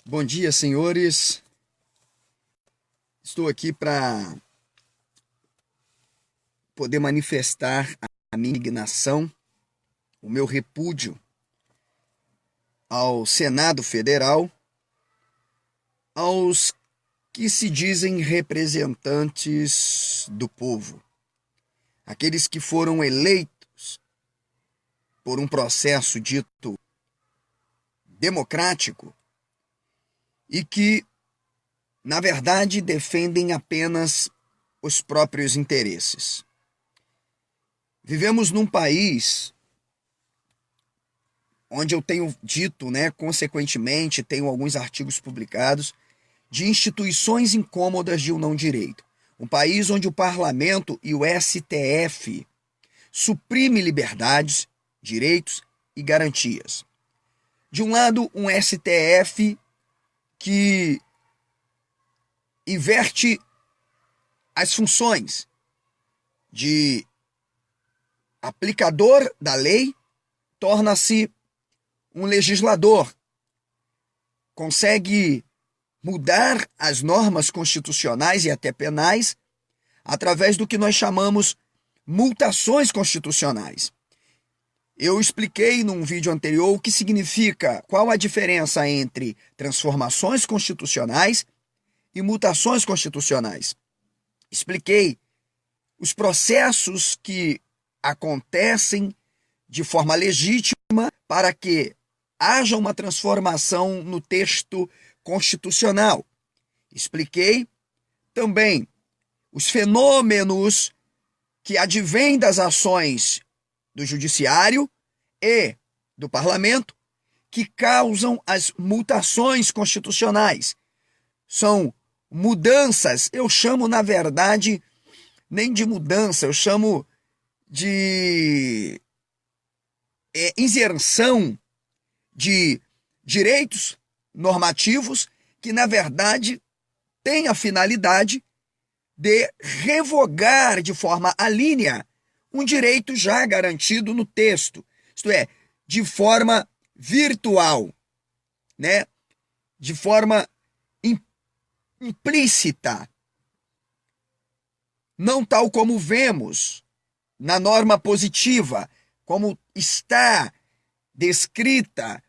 Bom dia, senhores. Estou aqui para poder manifestar a minha indignação, o meu repúdio ao Senado Federal, aos que se dizem representantes do povo, aqueles que foram eleitos por um processo dito democrático e que, na verdade, defendem apenas os próprios interesses. Vivemos num país onde eu tenho dito, consequentemente, tenho alguns artigos publicados, de instituições incômodas de um não direito. Um país onde o parlamento e o STF suprime liberdades, direitos e garantias. De um lado, um STF que inverte as funções de aplicador da lei, torna-se um legislador, consegue mudar as normas constitucionais e até penais através do que nós chamamos multações constitucionais. Eu expliquei num vídeo anterior o que significa, qual a diferença entre transformações constitucionais e mutações constitucionais. Expliquei os processos que acontecem de forma legítima para que haja uma transformação no texto constitucional. Expliquei também os fenômenos que advêm das ações do judiciário e do parlamento que causam as mutações constitucionais. São mudanças, eu chamo, na verdade, nem de mudança, eu chamo de inserção de direitos normativos que, na verdade, têm a finalidade de revogar de forma alínea um direito já garantido no texto, isto é, de forma virtual, de forma implícita, não tal como vemos na norma positiva, como está descrita,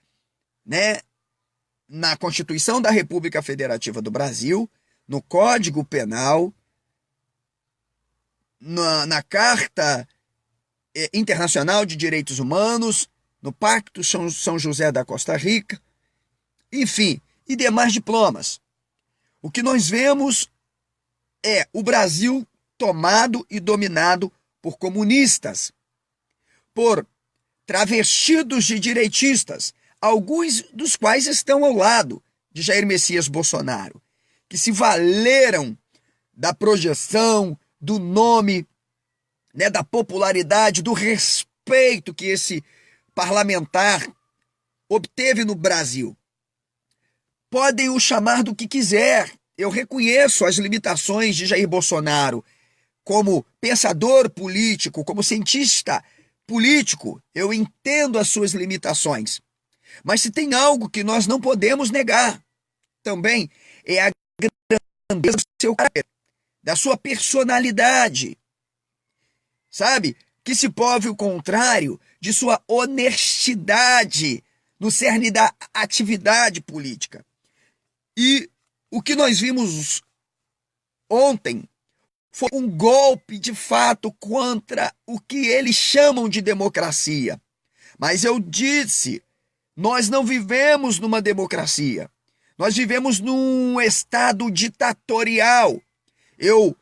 na Constituição da República Federativa do Brasil, no Código Penal, na Carta Internacional de Direitos Humanos, no Pacto São José da Costa Rica, enfim, e demais diplomas. O que nós vemos é o Brasil tomado e dominado por comunistas, por travestidos de direitistas, alguns dos quais estão ao lado de Jair Messias Bolsonaro, que se valeram da projeção, do nome, da popularidade, do respeito que esse parlamentar obteve no Brasil. Podem o chamar do que quiser. Eu reconheço as limitações de Jair Bolsonaro como pensador político, como cientista político. Eu entendo as suas limitações. Mas se tem algo que nós não podemos negar também, é a grandeza do seu caráter, da sua personalidade. Sabe? Que se prove o contrário de sua honestidade no cerne da atividade política. E o que nós vimos ontem foi um golpe, de fato, contra o que eles chamam de democracia. Mas eu disse, nós não vivemos numa democracia. Nós vivemos num estado ditatorial. Eu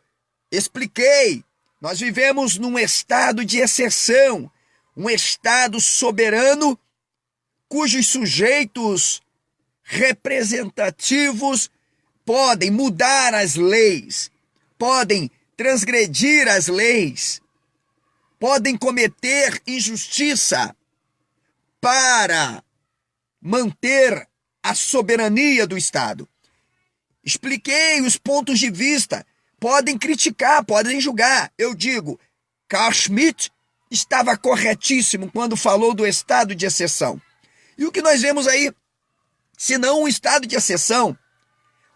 expliquei, nós vivemos num estado de exceção, um estado soberano cujos sujeitos representativos podem mudar as leis, podem transgredir as leis, podem cometer injustiça para manter a soberania do Estado. Expliquei os pontos de vista, podem criticar, podem julgar. Eu digo, Carl Schmitt estava corretíssimo quando falou do estado de exceção. E o que nós vemos aí senão um estado de exceção,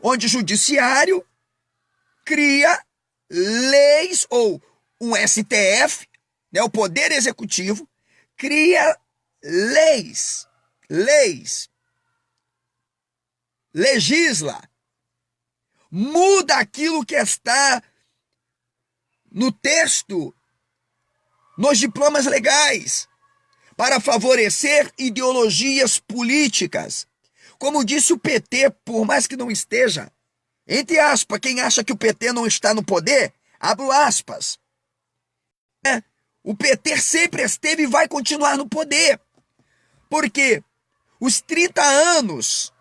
onde o judiciário cria leis, ou um STF, né, o Poder Executivo, cria leis, legisla, muda aquilo que está no texto, nos diplomas legais, para favorecer ideologias políticas. Como disse o PT, por mais que não esteja, entre aspas, quem acha que o PT não está no poder, abro aspas. O PT sempre esteve e vai continuar no poder. Porque os 30 anos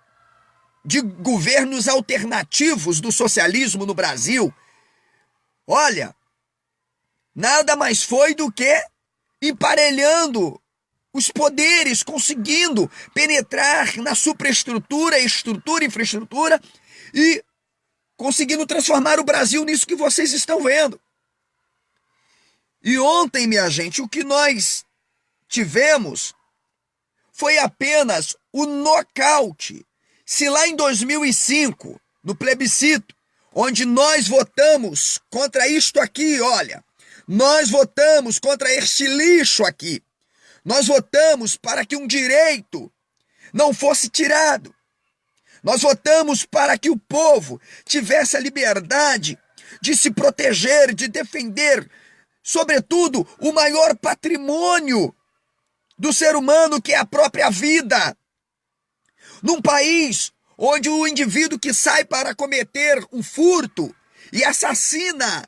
de governos alternativos do socialismo no Brasil, olha, nada mais foi do que emparelhando os poderes, conseguindo penetrar na superestrutura, estrutura, infraestrutura e conseguindo transformar o Brasil nisso que vocês estão vendo. E ontem, minha gente, o que nós tivemos foi apenas o nocaute. Se lá em 2005, no plebiscito, onde nós votamos contra isto aqui, olha, nós votamos contra este lixo aqui, nós votamos para que um direito não fosse tirado, nós votamos para que o povo tivesse a liberdade de se proteger, de defender, sobretudo, o maior patrimônio do ser humano, que é a própria vida. Num país onde o indivíduo que sai para cometer um furto e assassina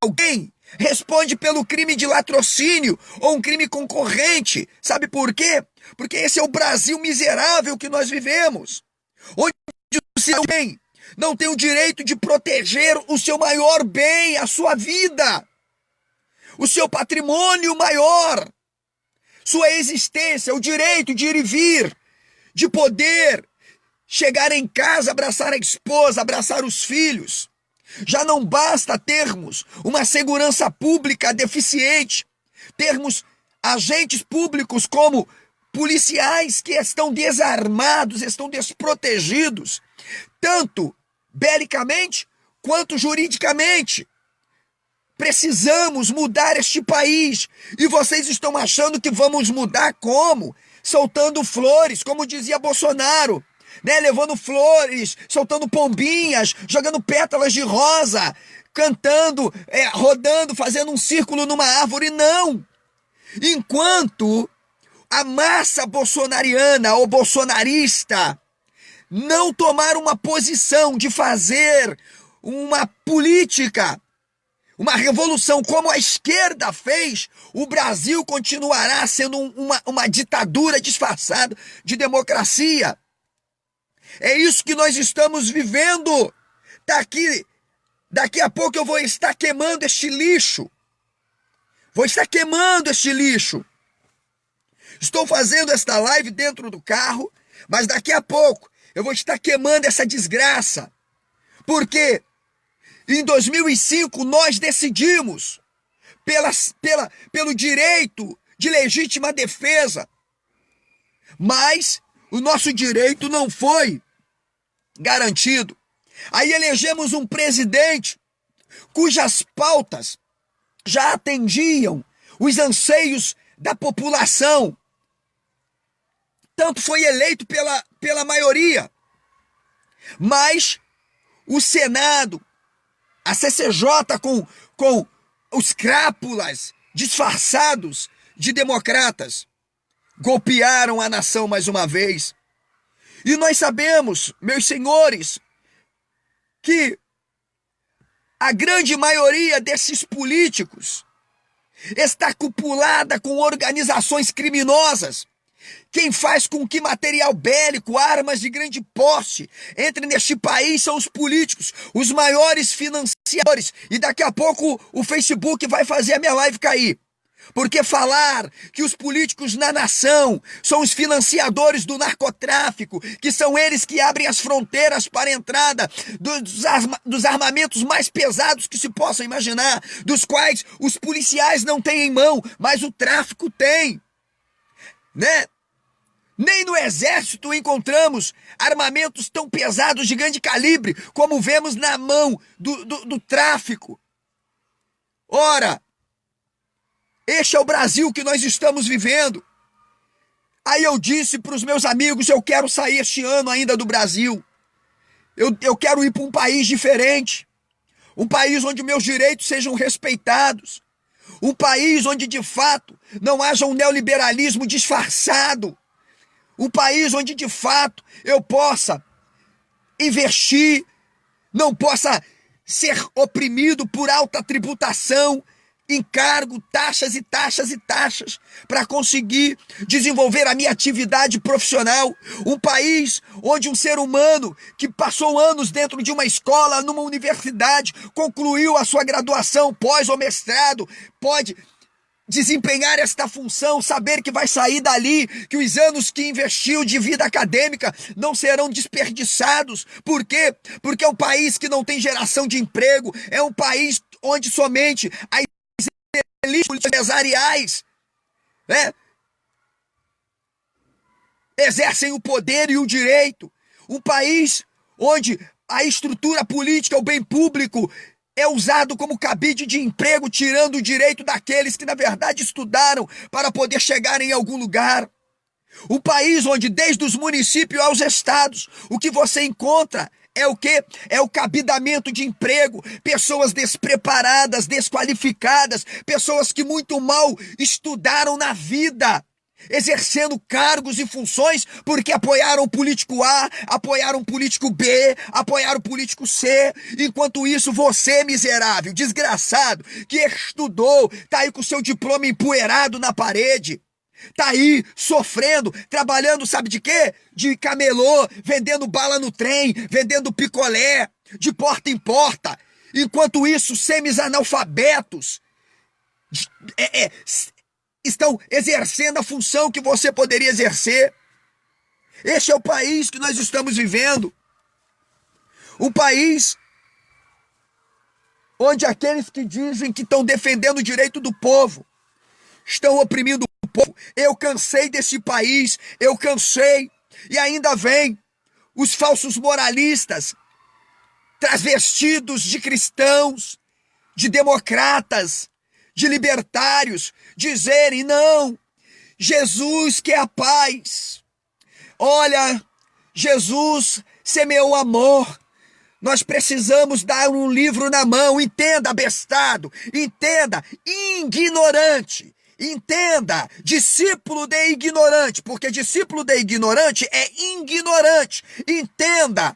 alguém responde pelo crime de latrocínio ou um crime concorrente. Sabe por quê? Porque esse é o Brasil miserável que nós vivemos, onde o seu bem não tem o direito de proteger o seu maior bem, a sua vida, o seu patrimônio maior, sua existência, o direito de ir e vir, de poder chegar em casa, abraçar a esposa, abraçar os filhos. Já não basta termos uma segurança pública deficiente, termos agentes públicos como policiais que estão desarmados, estão desprotegidos, tanto belicamente quanto juridicamente. Precisamos mudar este país. E vocês estão achando que vamos mudar como? Soltando flores, como dizia Bolsonaro, né? Levando flores, soltando pombinhas, jogando pétalas de rosa, cantando, rodando, fazendo um círculo numa árvore. Não! Enquanto a massa bolsonariana ou bolsonarista não tomar uma posição de fazer uma política, uma revolução como a esquerda fez, o Brasil continuará sendo uma ditadura disfarçada de democracia. É isso que nós estamos vivendo. Daqui a pouco eu vou estar queimando este lixo. Estou fazendo esta live dentro do carro, mas daqui a pouco eu vou estar queimando essa desgraça. Porque em 2005, nós decidimos pelo direito de legítima defesa, mas o nosso direito não foi garantido. Aí elegemos um presidente cujas pautas já atendiam os anseios da população. Tanto foi eleito pela maioria, mas o Senado, a CCJ com os crápulas disfarçados de democratas, golpearam a nação mais uma vez. E nós sabemos, meus senhores, que a grande maioria desses políticos está cupulada com organizações criminosas. Quem faz com que material bélico, armas de grande porte entre neste país são os políticos, os maiores financiadores. E daqui a pouco o Facebook vai fazer a minha live cair. Porque falar que os políticos na nação são os financiadores do narcotráfico, que são eles que abrem as fronteiras para a entrada dos armamentos mais pesados que se possam imaginar, dos quais os policiais não têm em mão, mas o tráfico tem, né? Nem no exército encontramos armamentos tão pesados de grande calibre como vemos na mão do tráfico. Ora, este é o Brasil que nós estamos vivendo. Aí eu disse para os meus amigos, eu quero sair este ano ainda do Brasil. Eu quero ir para um país diferente. Um país onde meus direitos sejam respeitados. Um país onde, de fato, não haja um neoliberalismo disfarçado. Um país onde, de fato, eu possa investir, não possa ser oprimido por alta tributação, encargo, taxas e taxas e taxas, para conseguir desenvolver a minha atividade profissional. Um país onde um ser humano que passou anos dentro de uma escola, numa universidade, concluiu a sua graduação, pós ou mestrado, pode desempenhar esta função, saber que vai sair dali, que os anos que investiu de vida acadêmica não serão desperdiçados. Por quê? Porque é um país que não tem geração de emprego, é um país onde somente as elites empresariais, né, exercem o poder e o direito. Um país onde a estrutura política, o bem público, é usado como cabide de emprego, tirando o direito daqueles que, na verdade, estudaram para poder chegar em algum lugar. Um país onde, desde os municípios aos estados, o que você encontra é o quê? É o cabidamento de emprego, pessoas despreparadas, desqualificadas, pessoas que muito mal estudaram na vida, exercendo cargos e funções porque apoiaram o político A, apoiaram o político B, apoiaram o político C. Enquanto isso, você, miserável, desgraçado, que estudou, tá aí com seu diploma empoeirado na parede, tá aí sofrendo, trabalhando, sabe de quê? De camelô, vendendo bala no trem, vendendo picolé, de porta em porta. Enquanto isso, semi-analfabetos estão exercendo a função que você poderia exercer. Este é o país que nós estamos vivendo. Um país onde aqueles que dizem que estão defendendo o direito do povo estão oprimindo o povo. Eu cansei desse país, eu cansei. E ainda vem os falsos moralistas, travestidos de cristãos, de democratas, de libertários, dizerem: não, Jesus que é a paz. Olha, Jesus semeou amor. Nós precisamos dar um livro na mão. Entenda, abestado, entenda, ignorante, entenda, discípulo de ignorante, porque discípulo de ignorante é ignorante. Entenda.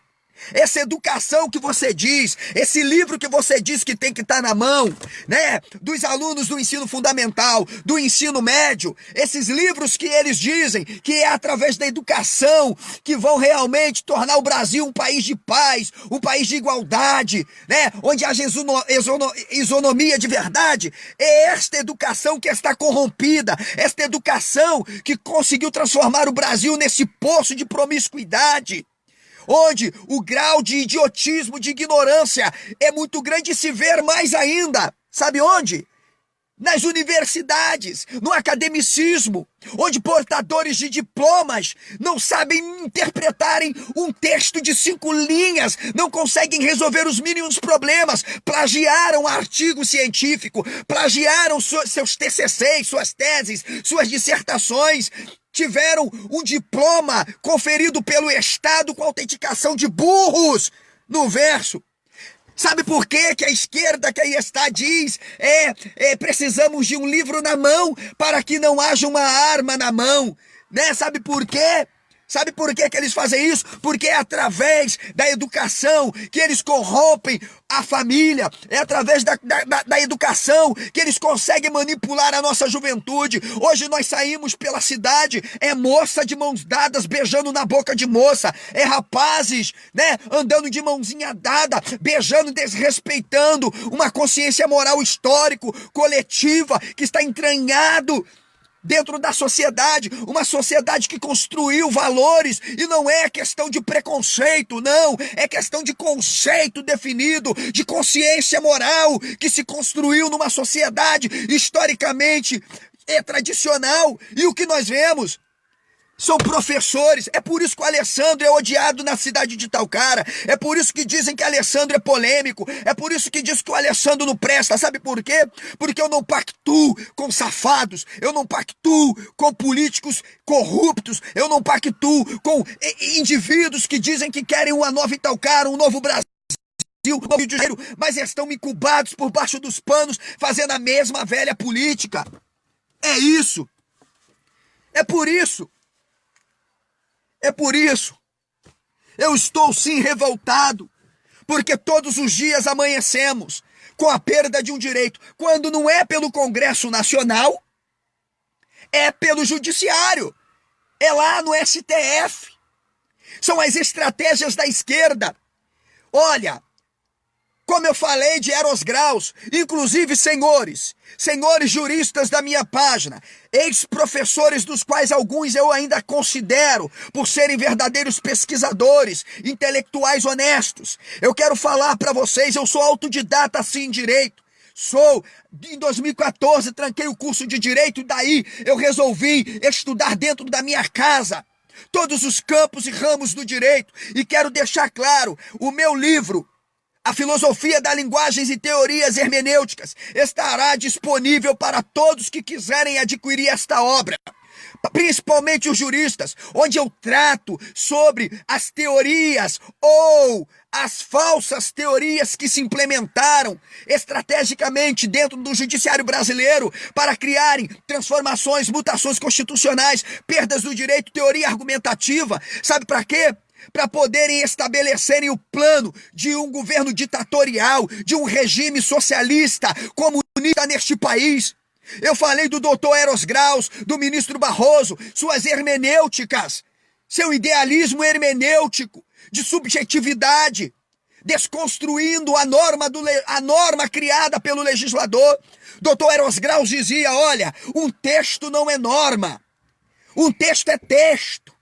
Essa educação que você diz, esse livro que você diz que tem que estar na mão, né, dos alunos do ensino fundamental, do ensino médio, esses livros que eles dizem que é através da educação que vão realmente tornar o Brasil um país de paz, um país de igualdade, né, onde haja isonomia de verdade. É esta educação que está corrompida, esta educação que conseguiu transformar o Brasil nesse poço de promiscuidade, onde o grau de idiotismo, de ignorância é muito grande, e se ver mais ainda. Sabe onde? Nas universidades, no academicismo, onde portadores de diplomas não sabem interpretarem um texto de 5 linhas, não conseguem resolver os mínimos problemas, plagiaram artigo científico, plagiaram seus TCCs, suas teses, suas dissertações, tiveram um diploma conferido pelo Estado com autenticação de burros no verso. Sabe por quê que a esquerda que aí está diz precisamos de um livro na mão para que não haja uma arma na mão, né? Sabe por quê? Sabe por que eles fazem isso? Porque é através da educação que eles corrompem a família, é através da educação que eles conseguem manipular a nossa juventude. Hoje nós saímos pela cidade, é moça de mãos dadas beijando na boca de moça, é rapazes, né, andando de mãozinha dada, beijando, desrespeitando uma consciência moral histórico, coletiva, que está entranhado dentro da sociedade, uma sociedade que construiu valores, e não é questão de preconceito, não, é questão de conceito definido, de consciência moral, que se construiu numa sociedade historicamente tradicional. E o que nós vemos? São professores. É por isso que o Alessandro é odiado na cidade de Itaocara. É por isso que dizem que o Alessandro é polêmico. É por isso que diz que o Alessandro não presta. Sabe por quê? Porque eu não pactuo com safados. Eu não pactuo com políticos corruptos. Eu não pactuo com indivíduos que dizem que querem uma nova Itaocara, um novo Brasil, um novo Rio de Janeiro, mas estão incubados por baixo dos panos, fazendo a mesma velha política. É isso. É por isso. É por isso, eu estou sim revoltado, porque todos os dias amanhecemos com a perda de um direito, quando não é pelo Congresso Nacional, é pelo Judiciário, é lá no STF. São as estratégias da esquerda. Olha, como eu falei de Eros Graus, inclusive senhores juristas da minha página, ex-professores dos quais alguns eu ainda considero por serem verdadeiros pesquisadores, intelectuais honestos. Eu quero falar para vocês, eu sou autodidata assim em direito. Em 2014 tranquei o curso de direito e daí eu resolvi estudar dentro da minha casa todos os campos e ramos do direito. E quero deixar claro, o meu livro, A Filosofia das Linguagens e Teorias Hermenêuticas, estará disponível para todos que quiserem adquirir esta obra, principalmente os juristas, onde eu trato sobre as teorias ou as falsas teorias que se implementaram estrategicamente dentro do judiciário brasileiro para criarem transformações, mutações constitucionais, perdas do direito, teoria argumentativa. Sabe para quê? Para poderem estabelecerem o plano de um governo ditatorial, de um regime socialista, comunista neste país. Eu falei do doutor Eros Graus, do ministro Barroso, suas hermenêuticas, seu idealismo hermenêutico, de subjetividade, desconstruindo a norma criada pelo legislador. Doutor Eros Graus dizia, olha, um texto não é norma, um texto é texto.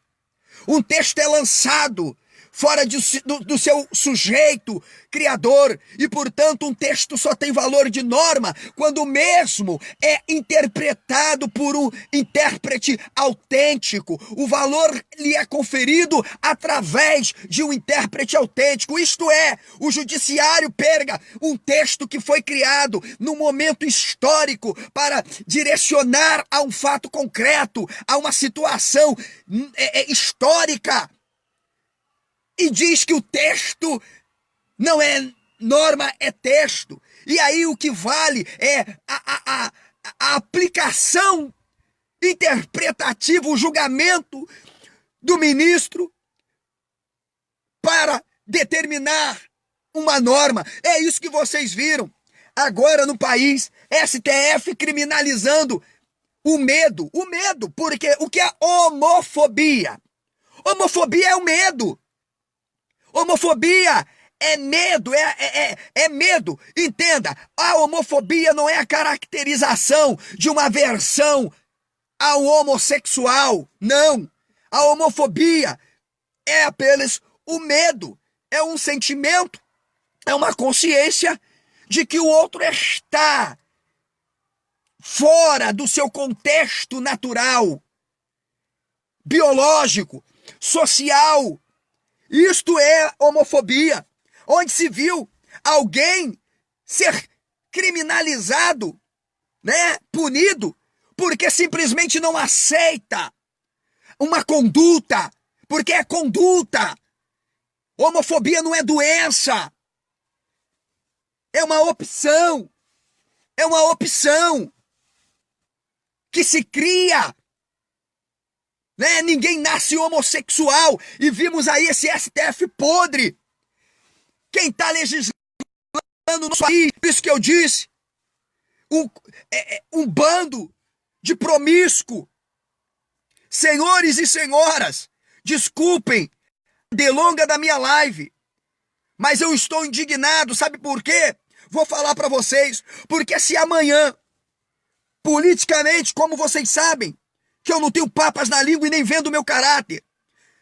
Um texto é lançado fora do seu sujeito criador e, portanto, um texto só tem valor de norma quando mesmo é interpretado por um intérprete autêntico. O valor lhe é conferido através de um intérprete autêntico. Isto é, o judiciário pega um texto que foi criado num momento histórico para direcionar a um fato concreto, a uma situação histórica, e diz que o texto não é norma, é texto. E aí o que vale é a aplicação interpretativa, o julgamento do ministro para determinar uma norma. É isso que vocês viram agora no país, STF criminalizando o medo, porque o que é homofobia? Homofobia é o medo. Homofobia é medo, é medo. Entenda, a homofobia não é a caracterização de uma aversão ao homossexual. Não. A homofobia é apenas o medo. É um sentimento, é uma consciência de que o outro está fora do seu contexto natural, biológico, social. Isto é homofobia, onde se viu alguém ser criminalizado, né, punido, porque simplesmente não aceita uma conduta, porque é conduta. Homofobia não é doença, é uma opção, que se cria. Né? Ninguém nasce homossexual e vimos aí esse STF podre. Quem está legislando no país, isso que eu disse, um bando de promíscuo. Senhores e senhoras, desculpem a delonga da minha live, mas eu estou indignado, sabe por quê? Vou falar para vocês, porque se amanhã, politicamente, como vocês sabem, que eu não tenho papas na língua e nem vendo o meu caráter.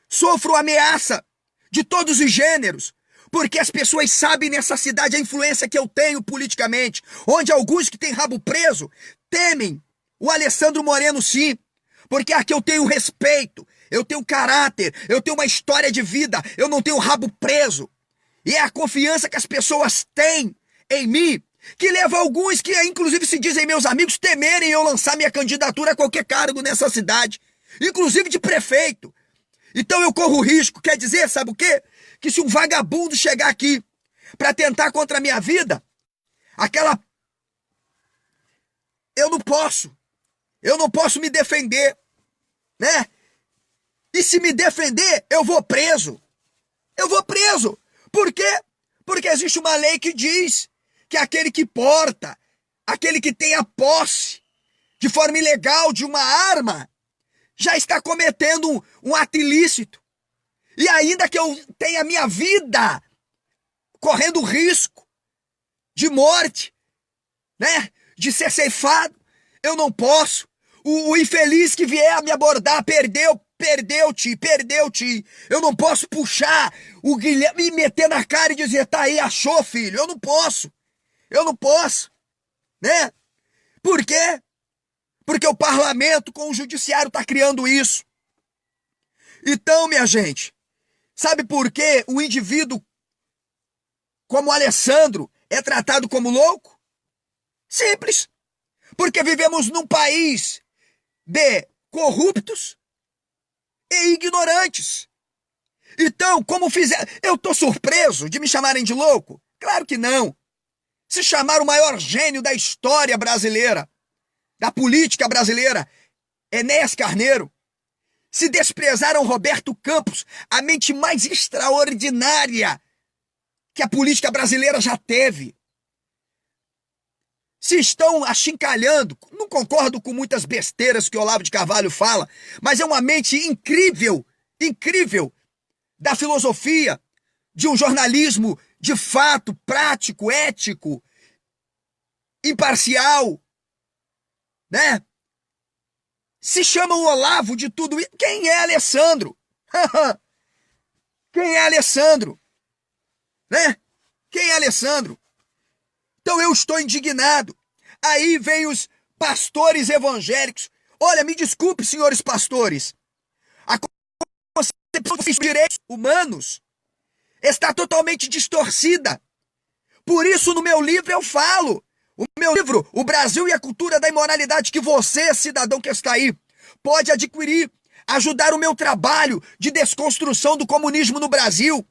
Sofro ameaça de todos os gêneros, porque as pessoas sabem nessa cidade a influência que eu tenho politicamente, onde alguns que têm rabo preso temem o Alessandro Moreno sim, porque aqui eu tenho respeito, eu tenho caráter, eu tenho uma história de vida, eu não tenho rabo preso. E é a confiança que as pessoas têm em mim que leva alguns que inclusive se dizem meus amigos temerem eu lançar minha candidatura a qualquer cargo nessa cidade, inclusive de prefeito. Então eu corro risco, quer dizer, sabe o quê? Que se um vagabundo chegar aqui para tentar contra a minha vida, eu não posso me defender, né? E se me defender, eu vou preso. Por quê? Porque existe uma lei que diz que aquele que porta, aquele que tem a posse de forma ilegal de uma arma, já está cometendo um ato ilícito. E ainda que eu tenha minha vida correndo risco de morte, né? De ser ceifado, eu não posso. O infeliz que vier a me abordar perdeu-te. Eu não posso puxar o Guilherme e meter na cara e dizer, tá aí, achou, filho. Eu não posso, né? Por quê? Porque o parlamento com o judiciário tá criando isso. Então, minha gente, sabe por que o indivíduo como Alessandro é tratado como louco? Simples. Porque vivemos num país de corruptos e ignorantes. Então, como fizer... Eu tô surpreso de me chamarem de louco? Claro que não. Se chamar o maior gênio da história brasileira, da política brasileira, Enéas Carneiro. Se desprezaram Roberto Campos, a mente mais extraordinária que a política brasileira já teve. Se estão achincalhando, não concordo com muitas besteiras que Olavo de Carvalho fala, mas é uma mente incrível da filosofia, de um jornalismo de fato, prático, ético, imparcial, né? Se chamam Olavo de tudo isso. Quem é Alessandro? Quem é Alessandro? Né? Quem é Alessandro? Então eu estou indignado. Aí vem os pastores evangélicos. Olha, me desculpe, senhores pastores. A concepção dos direitos humanos está totalmente distorcida. Por isso, no meu livro eu falo. O meu livro, O Brasil e a Cultura da Imoralidade, que você, cidadão que está aí, pode adquirir, ajudar o meu trabalho de desconstrução do comunismo no Brasil.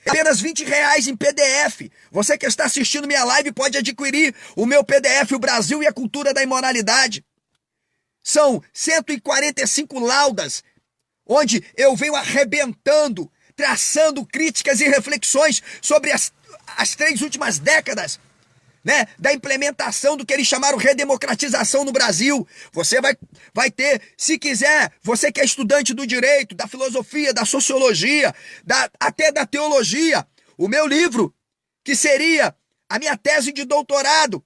Apenas R$20 em PDF. Você que está assistindo minha live pode adquirir o meu PDF, O Brasil e a Cultura da Imoralidade. São 145 laudas, onde eu venho arrebentando, traçando críticas e reflexões sobre as 3 últimas décadas, né, da implementação do que eles chamaram redemocratização no Brasil. Você vai ter, se quiser, você que é estudante do direito, da filosofia, da sociologia, até da teologia, o meu livro, que seria a minha tese de doutorado,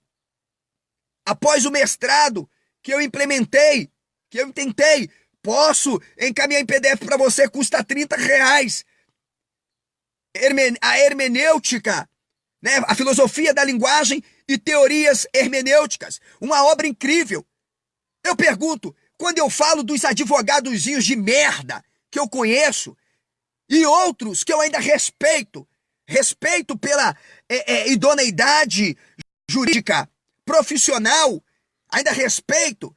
após o mestrado que eu implementei, que eu tentei, posso encaminhar em PDF para você, custa R$30. A hermenêutica, né? A filosofia da linguagem e teorias hermenêuticas. Uma obra incrível. Eu pergunto, quando eu falo dos advogadozinhos de merda que eu conheço e outros que eu ainda respeito pela idoneidade jurídica, profissional, ainda respeito,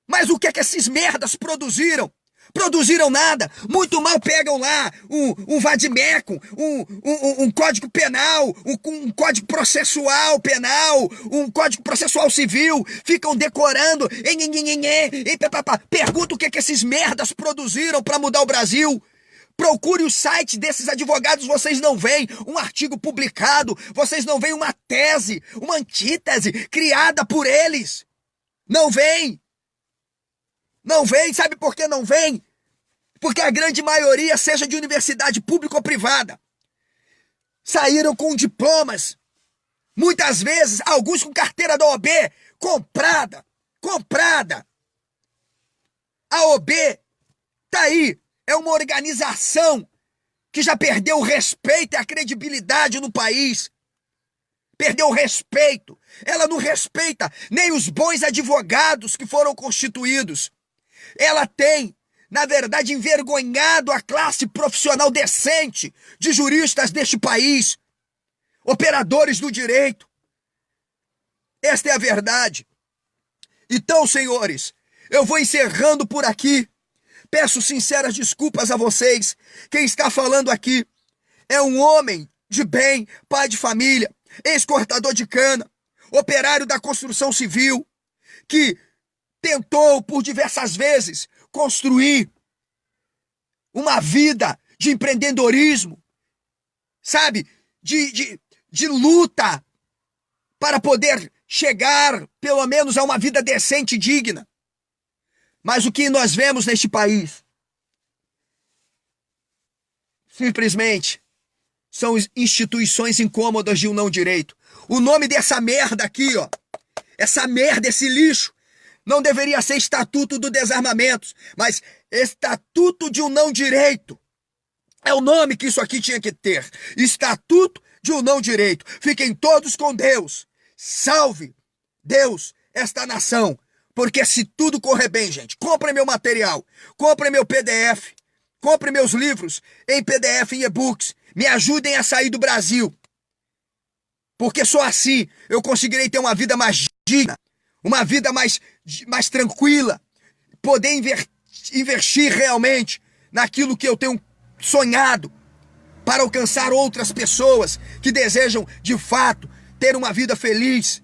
mas o que é que esses merdas produziram? Produziram nada, muito mal pegam lá um vademecum, um código penal, um código processual penal, um código processual civil, ficam decorando, pergunta o que esses merdas produziram para mudar o Brasil. Procure o site desses advogados, vocês não veem um artigo publicado, vocês não veem uma tese, uma antítese criada por eles. Não vem. Não vem, sabe por que não vem? Porque a grande maioria, seja de universidade pública ou privada, saíram com diplomas, muitas vezes, alguns com carteira da OAB, comprada. A OAB tá aí, é uma organização que já perdeu o respeito e a credibilidade no país. Perdeu o respeito. Ela não respeita nem os bons advogados que foram constituídos. Ela tem na verdade, envergonhado a classe profissional decente de juristas deste país, operadores do direito. Esta é a verdade. Então, senhores, eu vou encerrando por aqui. Peço sinceras desculpas a vocês. Quem está falando aqui é um homem de bem, pai de família, ex-cortador de cana, operário da construção civil, que tentou por diversas vezes construir uma vida de empreendedorismo, sabe? De luta para poder chegar, pelo menos, a uma vida decente e digna. Mas o que nós vemos neste país, simplesmente, são instituições incômodas de um não direito. O nome dessa merda aqui, ó, essa merda, esse lixo, não deveria ser Estatuto do Desarmamento, mas Estatuto de um não direito. É o nome que isso aqui tinha que ter. Estatuto de um não direito. Fiquem todos com Deus. Salve Deus esta nação. Porque se tudo correr bem, gente, compre meu material, compre meu PDF, compre meus livros em PDF e e-books. Me ajudem a sair do Brasil. Porque só assim eu conseguirei ter uma vida mais digna, uma vida mais tranquila, poder investir realmente naquilo que eu tenho sonhado para alcançar outras pessoas que desejam, de fato, ter uma vida feliz.